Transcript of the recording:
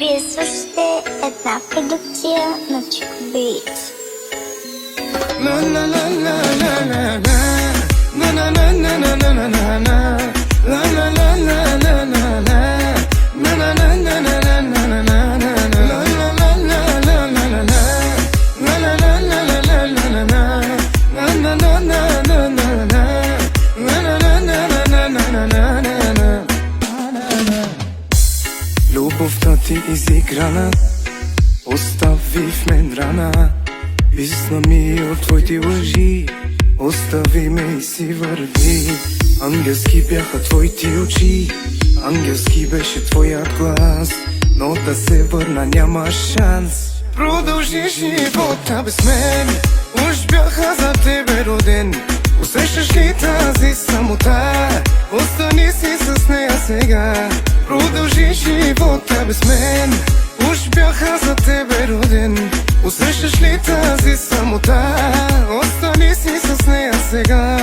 Вие слушате една продукция на Chico Beats. Любовта ти изиграна остави в мен рана. Писна ми от твоите лъжи, остави ме и си върви. Ангелски бяха твоите очи, ангелски беше твоят глас, но да се върна няма шанс. Продължи живота без мен, уж бяха за тебе роден. Усещаш ли тази самота? Остани си с нея сега. Продължи живота без мен, уж бяха за тебе роден. Усещаш ли тази самота? Остани си с нея сега.